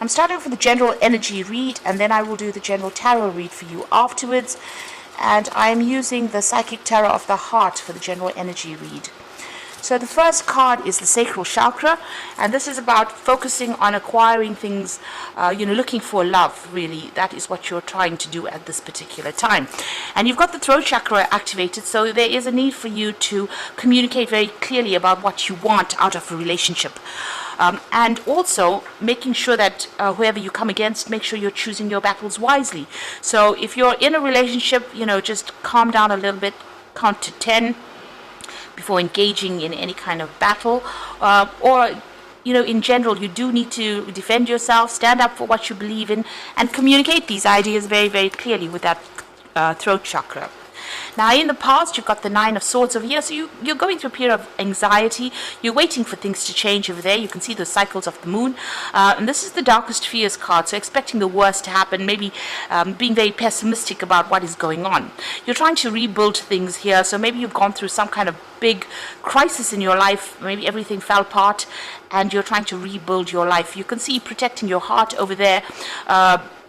I'm starting off with the general energy read, and then I will do the general tarot read for you afterwards. And I'm using the Psychic Tarot of the Heart for the general energy read. So the first card is the sacral chakra, and this is about focusing on acquiring things, looking for love, really. That is what you're trying to do at this particular time. And you've got the throat chakra activated, so there is a need for you to communicate very clearly about what you want out of a relationship. And also making sure that whoever you come against, make sure you're choosing your battles wisely. So if you're in a relationship, just calm down a little bit, count to 10 before engaging in any kind of battle, or in general, you do need to defend yourself, stand up for what you believe in, and communicate these ideas very, very clearly with that throat chakra. Now, in the past, you've got the Nine of Swords over here, so you're going through a period of anxiety. You're waiting for things to change over there. You can see the cycles of the moon. And this is the Darkest Fears card, so expecting the worst to happen, maybe being very pessimistic about what is going on. You're trying to rebuild things here, so maybe you've gone through some kind of big crisis in your life. Maybe everything fell apart, and you're trying to rebuild your life. You can see protecting your heart over there.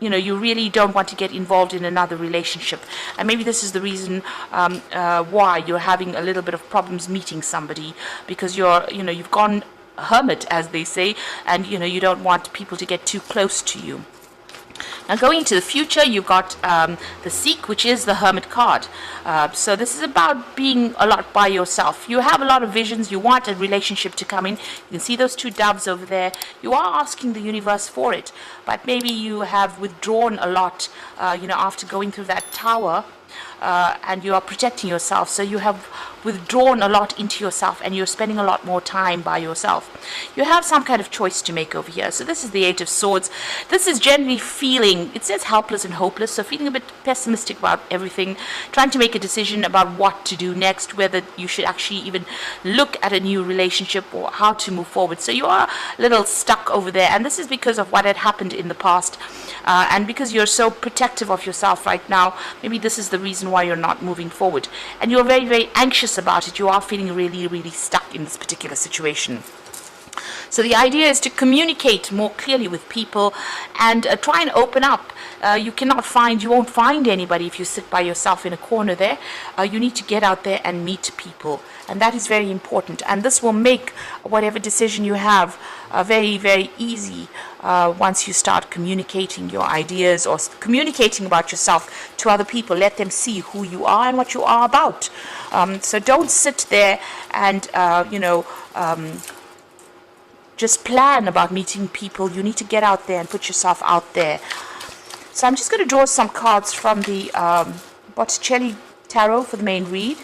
You really don't want to get involved in another relationship, and maybe this is the reason why you're having a little bit of problems meeting somebody, because you've gone hermit, as they say, and you don't want people to get too close to you. Now, going into the future, you've got the Seek, which is the Hermit card. So this is about being a lot by yourself. You have a lot of visions. You want a relationship to come in. You can see those two doves over there. You are asking the universe for it, but maybe you have withdrawn a lot, after going through that tower. And you are protecting yourself, so you have withdrawn a lot into yourself, and you're spending a lot more time by yourself. You have some kind of choice to make over here. So this is the Eight of Swords. This is generally feeling, it says helpless and hopeless, so feeling a bit pessimistic about everything, trying to make a decision about what to do next, whether you should actually even look at a new relationship or how to move forward. So you are a little stuck over there, and this is because of what had happened in the past, and because you're so protective of yourself right now. Maybe this is the reason why you're not moving forward, and you're very, very anxious about it. You are feeling really, really stuck in this particular situation. So the idea is to communicate more clearly with people and try and open up. You won't find anybody if you sit by yourself in a corner there. You need to get out there and meet people, and that is very important. And this will make whatever decision you have very, very easy once you start communicating your ideas or communicating about yourself to other people. Let them see who you are and what you are about. So don't sit there and just plan about meeting people. You need to get out there and put yourself out there. So I'm just going to draw some cards from the Botticelli Tarot for the main read.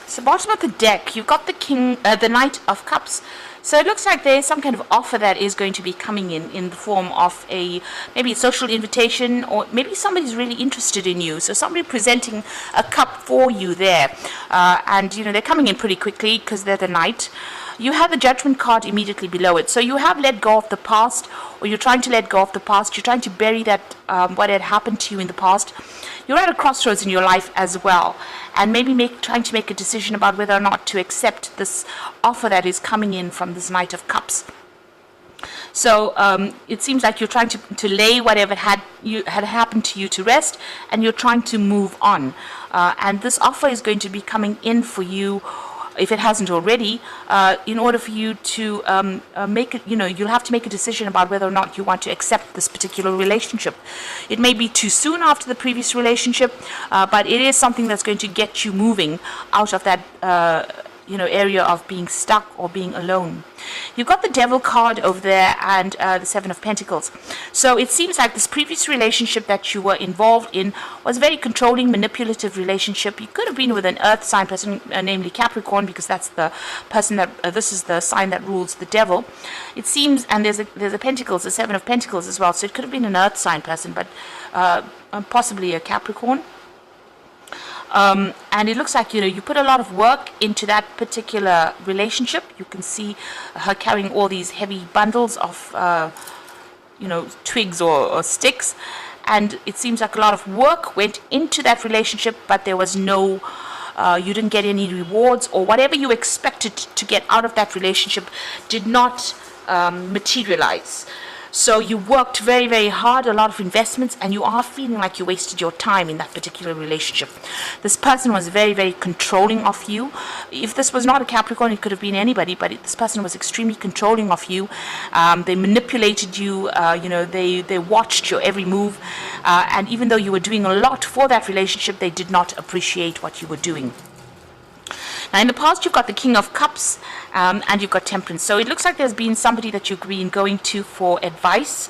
So bottom of the deck, you've got the Knight of Cups. So it looks like there is some kind of offer that is going to be coming in the form of maybe a social invitation, or maybe somebody's really interested in you. So somebody presenting a cup for you there, and they're coming in pretty quickly because they're the Knight. You have the Judgment card immediately below it. So you have let go of the past, or you're trying to let go of the past. You're trying to bury that what had happened to you in the past. You're at a crossroads in your life as well, and maybe trying to make a decision about whether or not to accept this offer that is coming in from this Knight of Cups. So it seems like you're trying to lay whatever had happened to you to rest, and you're trying to move on. And this offer is going to be coming in for you, if it hasn't already, in order for you to make it, you'll have to make a decision about whether or not you want to accept this particular relationship. It may be too soon after the previous relationship, but it is something that's going to get you moving out of that area of being stuck or being alone. You've got the Devil card over there, and the Seven of Pentacles. So it seems like this previous relationship that you were involved in was a very controlling, manipulative relationship. You could have been with an earth sign person, namely Capricorn, because that's the person that this is the sign that rules the devil. It seems, and there's a Pentacles, the Seven of Pentacles as well. So it could have been an earth sign person, but possibly a Capricorn. And it looks like, you put a lot of work into that particular relationship. You can see her carrying all these heavy bundles of, twigs or sticks. And it seems like a lot of work went into that relationship, but there was no, you didn't get any rewards, or whatever you expected to get out of that relationship did not materialize. So you worked very, very hard, a lot of investments, and you are feeling like you wasted your time in that particular relationship. This person was very, very controlling of you. If this was not a Capricorn, it could have been anybody, but this person was extremely controlling of you. They manipulated you, they watched your every move, and even though you were doing a lot for that relationship, they did not appreciate what you were doing. Now, in the past, you've got the King of Cups, and you've got Temperance. So it looks like there's been somebody that you've been going to for advice,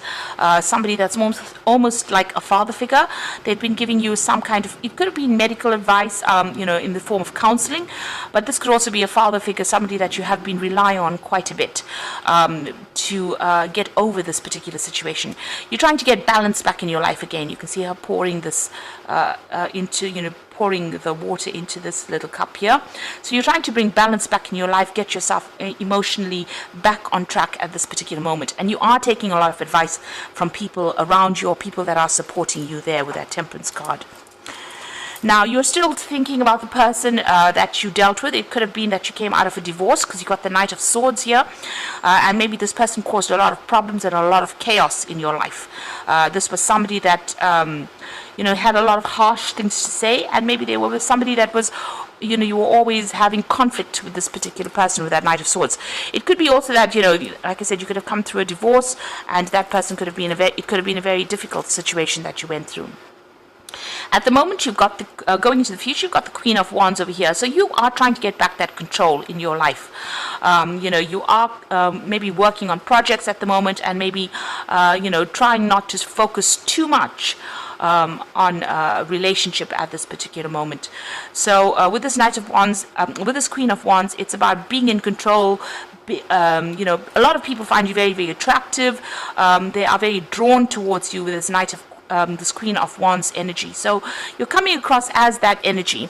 somebody that's almost like a father figure. They've been giving you some kind of, it could have been medical advice, in the form of counseling, but this could also be a father figure, somebody that you have been relying on quite a bit to get over this particular situation. You're trying to get balance back in your life again. You can see her pouring this pouring the water into this little cup here. So you're trying to bring balance back in your life, get yourself emotionally back on track at this particular moment. And you are taking a lot of advice from people around you, or people that are supporting you there with that Temperance card. Now, you're still thinking about the person that you dealt with. It could have been that you came out of a divorce, because you got the Knight of Swords here. And maybe this person caused a lot of problems and a lot of chaos in your life. This was somebody that, had a lot of harsh things to say. And maybe they were with somebody that was, you were always having conflict with this particular person with that Knight of Swords. It could be also that, like I said, you could have come through a divorce, and that person could have been it could have been a very difficult situation that you went through. At the moment, you've got the going into the future, you've got the Queen of Wands over here. So you are trying to get back that control in your life. You are maybe working on projects at the moment, and maybe trying not to focus too much on a relationship at this particular moment. So with this Knight of Wands, with this Queen of Wands, it's about being in control. A lot of people find you very, very attractive. They are very drawn towards you with this this Queen of Wands energy. So you're coming across as that energy.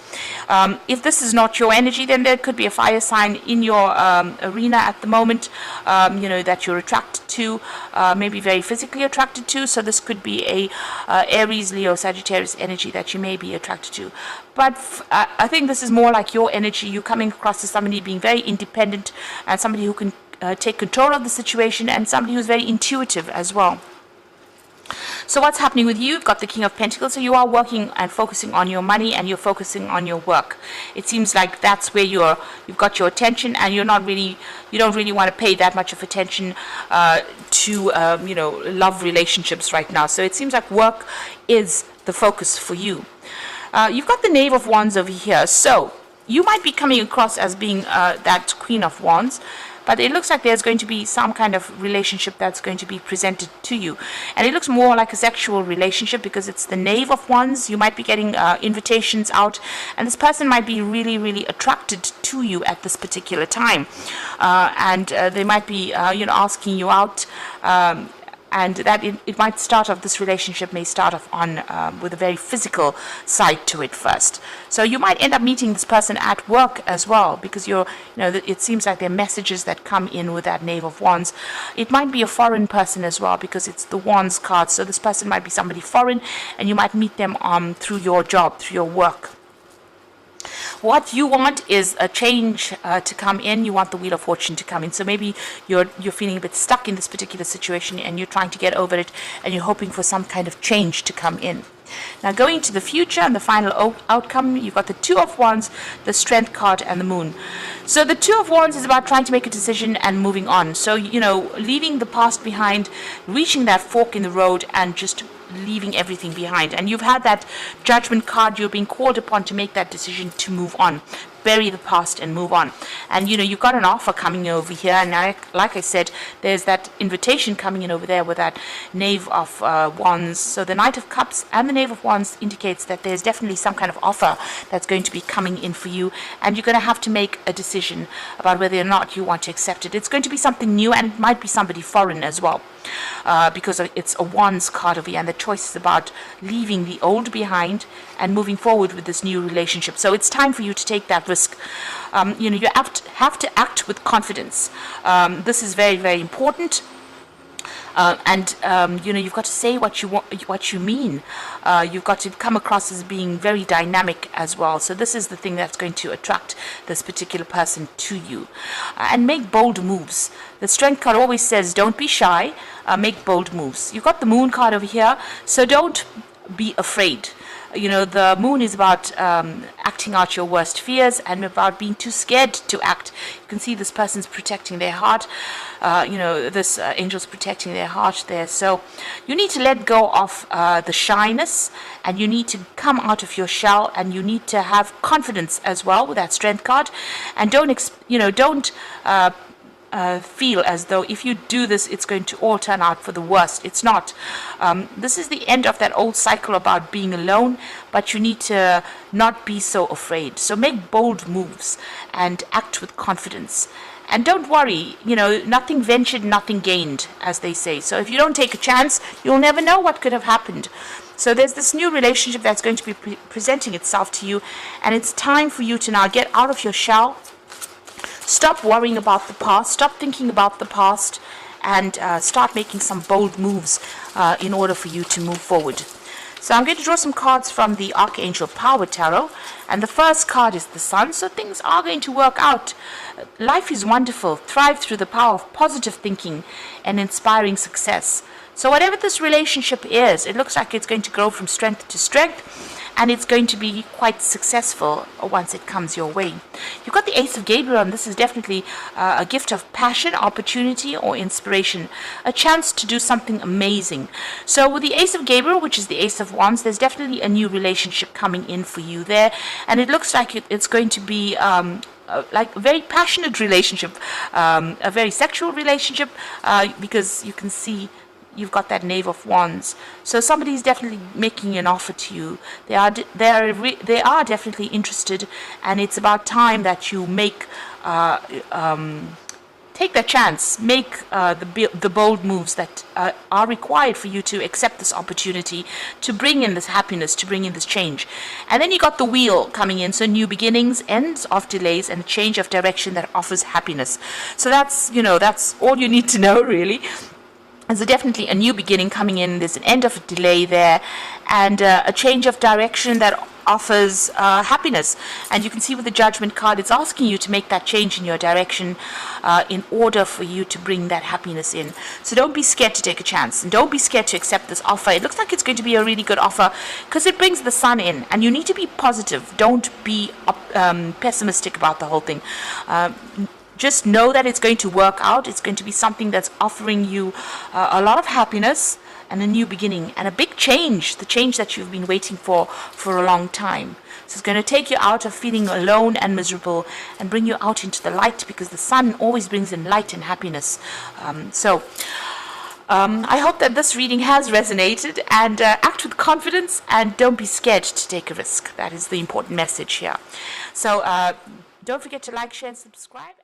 If this is not your energy, then there could be a fire sign in your arena at the moment, that you're attracted to, maybe very physically attracted to. So this could be a Aries, Leo, Sagittarius energy that you may be attracted to. But I think this is more like your energy. You're coming across as somebody being very independent, and somebody who can take control of the situation, and somebody who's very intuitive as well. So what's happening with you? You've got the King of Pentacles, so you are working and focusing on your money, and you're focusing on your work. It seems like that's where you've got your attention, and you don't really want to pay that much of attention to love relationships right now. So it seems like work is the focus for you. You've got the Knave of Wands over here, so you might be coming across as being that Queen of Wands, but it looks like there's going to be some kind of relationship that's going to be presented to you. And it looks more like a sexual relationship, because it's the Knave of Wands. You might be getting invitations out, and this person might be really, really attracted to you at this particular time. And they might be, asking you out. And that it might start off, this relationship may start off on with a very physical side to it first. So you might end up meeting this person at work as well, because it seems like there are messages that come in with that Knave of Wands. It might be a foreign person as well, because it's the Wands card. So this person might be somebody foreign, and you might meet them through your job, through your work. What you want is a change to come in. You want the Wheel of Fortune to come in. So maybe you're feeling a bit stuck in this particular situation, and you're trying to get over it, and you're hoping for some kind of change to come in. Now, going to the future and the final outcome, you've got the Two of Wands, the Strength card, and the Moon. So the Two of Wands is about trying to make a decision and moving on. So, leaving the past behind, reaching that fork in the road, and just leaving everything behind. And you've had that Judgment card. You're being called upon to make that decision to move on, bury the past and move on. And you've got an offer coming over here, and like I said, there's that invitation coming in over there with that Knave of Wands. So the Knight of Cups and the Knave of Wands indicates that there's definitely some kind of offer that's going to be coming in for you, and you're going to have to make a decision about whether or not you want to accept it. It's going to be something new, and it might be somebody foreign as well. because it's a Wands card over here, and the choice is about leaving the old behind and moving forward with this new relationship. So it's time for you to take that risk. You have to act with confidence. This is very, very important. You've got to say what you want, what you mean. You've got to come across as being very dynamic as well. So this is the thing that's going to attract this particular person to you. And make bold moves. The Strength card always says, don't be shy, make bold moves. You've got the Moon card over here, so don't be afraid. The Moon is about acting out your worst fears and about being too scared to act. You can see this person's protecting their heart. This angel's protecting their heart there. So you need to let go of the shyness, and you need to come out of your shell, and you need to have confidence as well with that Strength card. And don't feel as though if you do this, it's going to all turn out for the worst. It's not. This is the end of that old cycle about being alone, but you need to not be so afraid. So make bold moves and act with confidence. And don't worry, nothing ventured, nothing gained, as they say. So if you don't take a chance, you'll never know what could have happened. So there's this new relationship that's going to be presenting itself to you, and it's time for you to now get out of your shell. Stop worrying about the past, stop thinking about the past, and start making some bold moves in order for you to move forward. So I'm going to draw some cards from the Archangel Power Tarot, and the first card is the Sun. So things are going to work out. Life is wonderful. Thrive through the power of positive thinking and inspiring success. So whatever this relationship is, it looks like it's going to grow from strength to strength, and it's going to be quite successful once it comes your way. You've got the Ace of Gabriel, and this is definitely a gift of passion, opportunity, or inspiration, a chance to do something amazing. So with the Ace of Gabriel, which is the Ace of Wands, there's definitely a new relationship coming in for you there, and it looks like it's going to be like a very passionate relationship, a very sexual relationship, because you can see you've got that Knave of Wands. So somebody's definitely making an offer to you. They are definitely interested, and it's about time that you make take that chance, make the bold moves that are required for you to accept this opportunity, to bring in this happiness, to bring in this change. And then you got the Wheel coming in, so new beginnings, ends of delays, and a change of direction that offers happiness. So that's all you need to know, really. There's definitely a new beginning coming in. There's an end of a delay there, and a change of direction that offers happiness. And you can see with the Judgment card, it's asking you to make that change in your direction in order for you to bring that happiness in. So don't be scared to take a chance, and don't be scared to accept this offer. It looks like it's going to be a really good offer because it brings the Sun in, and you need to be positive. Don't be pessimistic about the whole thing. Just know that it's going to work out. It's going to be something that's offering you a lot of happiness and a new beginning and a big change, the change that you've been waiting for a long time. So it's going to take you out of feeling alone and miserable and bring you out into the light, because the Sun always brings in light and happiness. I hope that this reading has resonated, and act with confidence and don't be scared to take a risk. That is the important message here. So don't forget to like, share, and subscribe.